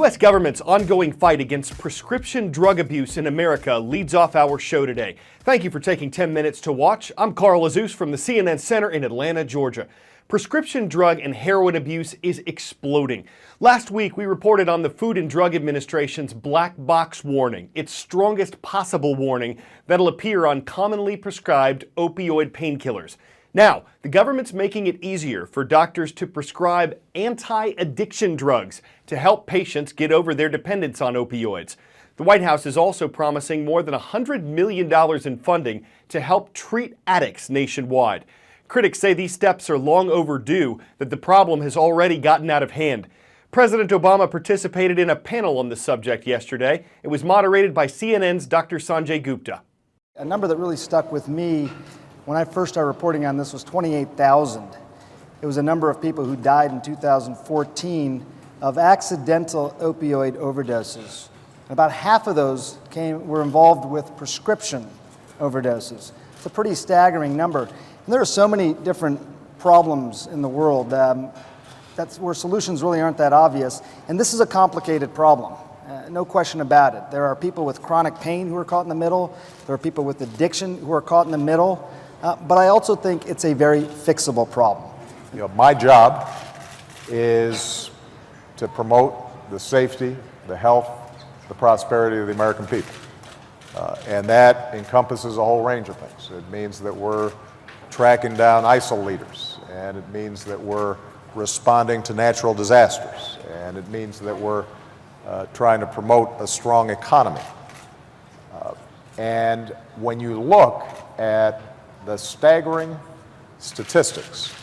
U.S. government's ongoing fight against prescription drug abuse in America leads off our show today. Thank you for taking 10 minutes to watch. I'm Carl Azus from the CNN Center in Atlanta, Georgia. Prescription drug and heroin abuse is exploding. Last week, we reported on the Food and Drug Administration's black box warning, its strongest possible warning that'll appear on commonly prescribed opioid painkillers. Now, the government's making it easier for doctors to prescribe anti-addiction drugs to help patients get over their dependence on opioids. The White House is also promising more than $100 million in funding to help treat addicts nationwide. Critics say these steps are long overdue, that the problem has already gotten out of hand. President Obama participated in a panel on the subject yesterday. It was moderated by CNN's Dr. Sanjay Gupta. A number that really stuck with me when I first started reporting on this was 28,000. It was a number of people who died in 2014 of accidental opioid overdoses. About half of those were involved with prescription overdoses. It's a pretty staggering number. And there are so many different problems in the world that's where solutions really aren't that obvious. And this is a complicated problem. No question about it. There are people with chronic pain who are caught in the middle. There are people with addiction who are caught in the middle. But I also think it's a very fixable problem. You know, my job is to promote the safety, the health, the prosperity of the American people. And that encompasses a whole range of things. It means that we're tracking down ISIL leaders, and it means that we're responding to natural disasters, and it means that we're trying to promote a strong economy. And when you look at the staggering statistics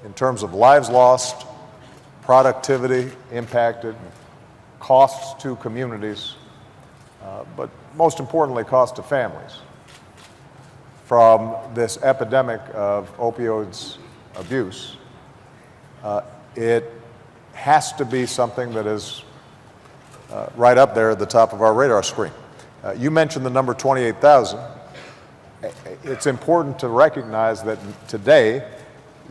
in terms of lives lost, productivity impacted, costs to communities, but most importantly, cost to families from this epidemic of opioids abuse, it has to be something that is right up there at the top of our radar screen. You mentioned the number 28,000. It's important to recognize that today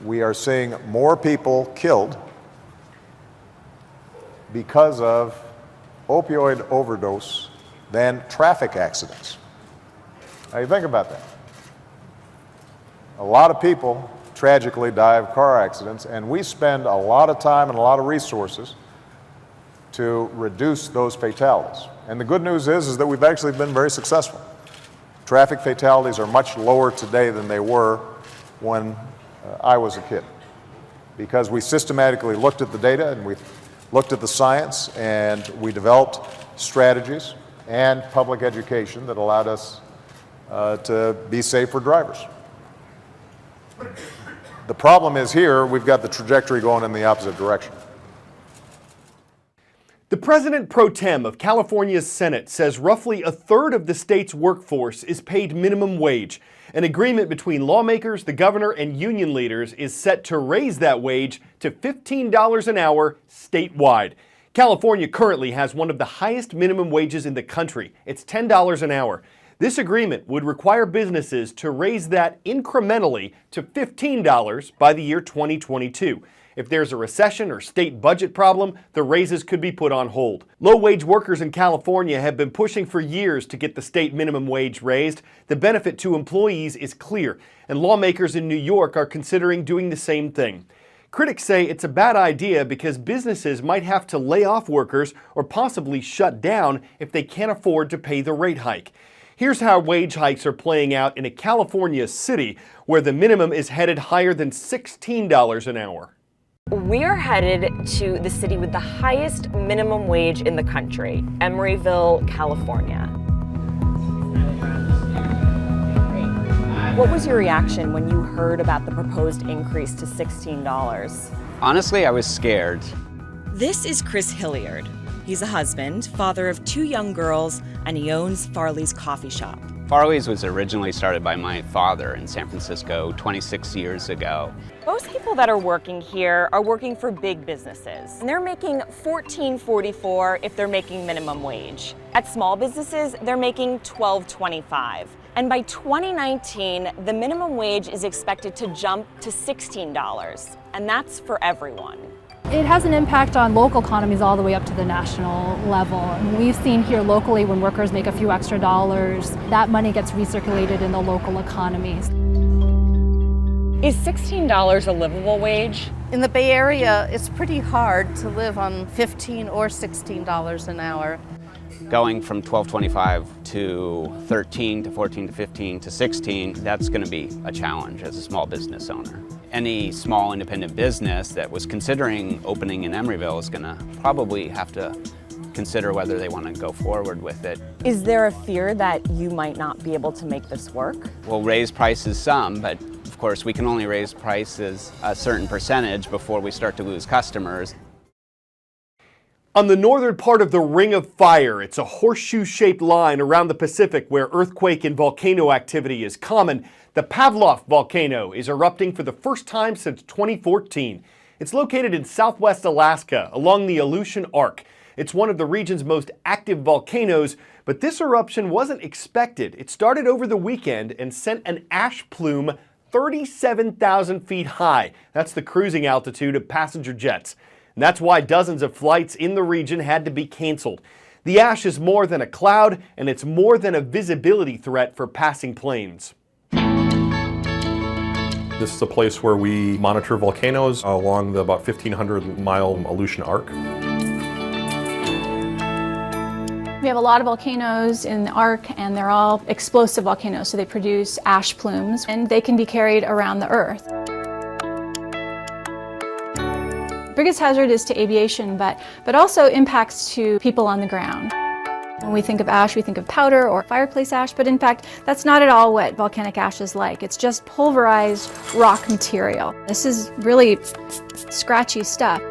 we are seeing more people killed because of opioid overdose than traffic accidents. Now you think about that. A lot of people tragically die of car accidents, and we spend a lot of time and a lot of resources to reduce those fatalities. And the good news is that we've actually been very successful. Traffic fatalities are much lower today than they were when I was a kid, because we systematically looked at the data and we looked at the science, and we developed strategies and public education that allowed us to be safer drivers. The problem is here, we've got the trajectory going in the opposite direction. The President pro tem of California's Senate says roughly a third of the state's workforce is paid minimum wage. An agreement between lawmakers, the governor, and union leaders is set to raise that wage to $15 an hour statewide. California currently has one of the highest minimum wages in the country. It's $10 an hour. This agreement would require businesses to raise that incrementally to $15 by the year 2022. If there's a recession or state budget problem, the raises could be put on hold. Low-wage workers in California have been pushing for years to get the state minimum wage raised. The benefit to employees is clear, and lawmakers in New York are considering doing the same thing. Critics say it's a bad idea because businesses might have to lay off workers or possibly shut down if they can't afford to pay the rate hike. Here's how wage hikes are playing out in a California city where the minimum is headed higher than $16 an hour. We're headed to the city with the highest minimum wage in the country, Emeryville, California. What was your reaction when you heard about the proposed increase to $16? Honestly, I was scared. This is Chris Hilliard. He's a husband, father of 2 young girls, and he owns Farley's Coffee Shop. Farley's was originally started by my father in San Francisco 26 years ago. Most people that are working here are working for big businesses, and they're making $14.44 if they're making minimum wage. At small businesses, they're making $12.25. And by 2019, the minimum wage is expected to jump to $16, and that's for everyone. It has an impact on local economies all the way up to the national level. And we've seen here locally when workers make a few extra dollars, that money gets recirculated in the local economies. Is $16 a livable wage? In the Bay Area, it's pretty hard to live on $15 or $16 an hour. Going from $12.25 to $13 to $14 to $15 to $16, that's going to be a challenge as a small business owner. Any small independent business that was considering opening in Emeryville is going to probably have to consider whether they want to go forward with it. Is there a fear that you might not be able to make this work? We'll raise prices some, but of course we can only raise prices a certain percentage before we start to lose customers. On the northern part of the Ring of Fire, it's a horseshoe-shaped line around the Pacific where earthquake and volcano activity is common. The Pavlov volcano is erupting for the first time since 2014. It's located in southwest Alaska along the Aleutian Arc. It's one of the region's most active volcanoes, but this eruption wasn't expected. It started over the weekend and sent an ash plume 37,000 feet high. That's the cruising altitude of passenger jets. And that's why dozens of flights in the region had to be canceled. The ash is more than a cloud, and it's more than a visibility threat for passing planes. This is a place where we monitor volcanoes along the about 1,500-mile Aleutian Arc. We have a lot of volcanoes in the arc, and they're all explosive volcanoes, so they produce ash plumes, and they can be carried around the Earth. Biggest hazard is to aviation, but also impacts to people on the ground. When we think of ash, we think of powder or fireplace ash, but in fact, that's not at all what volcanic ash is like. It's just pulverized rock material. This is really scratchy stuff.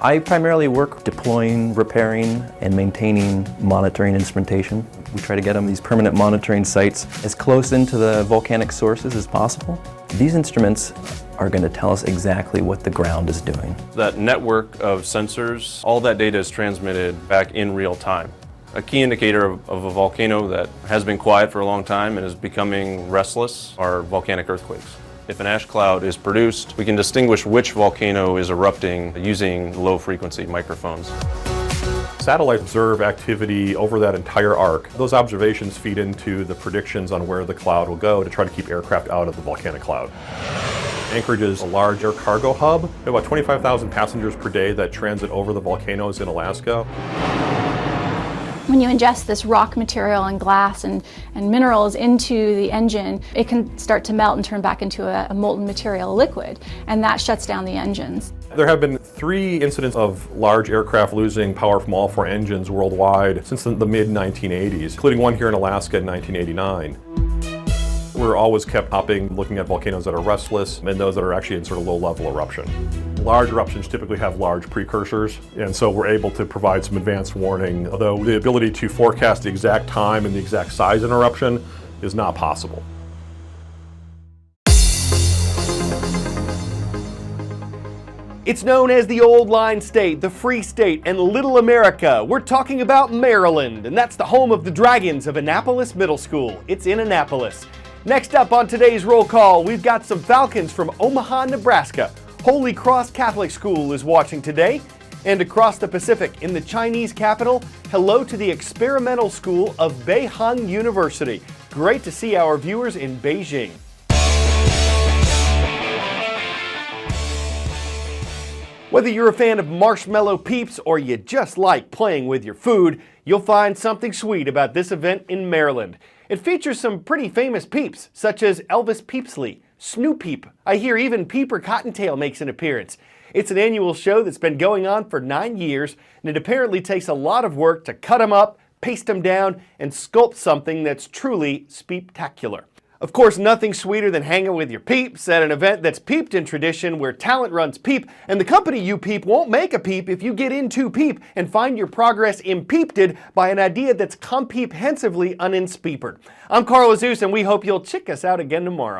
I primarily work deploying, repairing, and maintaining monitoring instrumentation. We try to get them these permanent monitoring sites as close into the volcanic sources as possible. These instruments are going to tell us exactly what the ground is doing. That network of sensors, all that data is transmitted back in real time. A key indicator of a volcano that has been quiet for a long time and is becoming restless are volcanic earthquakes. If an ash cloud is produced, we can distinguish which volcano is erupting using low-frequency microphones. Satellites observe activity over that entire arc. Those observations feed into the predictions on where the cloud will go to try to keep aircraft out of the volcanic cloud. Anchorage is a large air cargo hub. We have about 25,000 passengers per day that transit over the volcanoes in Alaska. When you ingest this rock material and glass and minerals into the engine, it can start to melt and turn back into a molten material liquid, and that shuts down the engines. There have been 3 incidents of large aircraft losing power from all 4 engines worldwide since the mid-1980s, including one here in Alaska in 1989. We're always kept hopping, looking at volcanoes that are restless and those that are actually in sort of low-level eruption. Large eruptions typically have large precursors, and so we're able to provide some advanced warning, although the ability to forecast the exact time and the exact size of an eruption is not possible. It's known as the Old Line State, the Free State, and Little America. We're talking about Maryland, and that's the home of the Dragons of Annapolis Middle School. It's in Annapolis. Next up on today's roll call, we've got some Falcons from Omaha, Nebraska. Holy Cross Catholic School is watching today. And across the Pacific, in the Chinese capital, hello to the experimental school of Beihang University. Great to see our viewers in Beijing. Whether you're a fan of marshmallow peeps or you just like playing with your food, you'll find something sweet about this event in Maryland. It features some pretty famous peeps, such as Elvis Peepsley, Snoop Peep. I hear even Peeper Cottontail makes an appearance. It's an annual show that's been going on for 9 years, and it apparently takes a lot of work to cut them up, paste them down, and sculpt something that's truly speeptacular. Of course, nothing sweeter than hanging with your peeps at an event that's peeped in tradition where talent runs peep, and the company you peep won't make a peep if you get into peep and find your progress impeeped by an idea that's comprehensively uninspeepered. I'm Carl Azus, and we hope you'll check us out again tomorrow.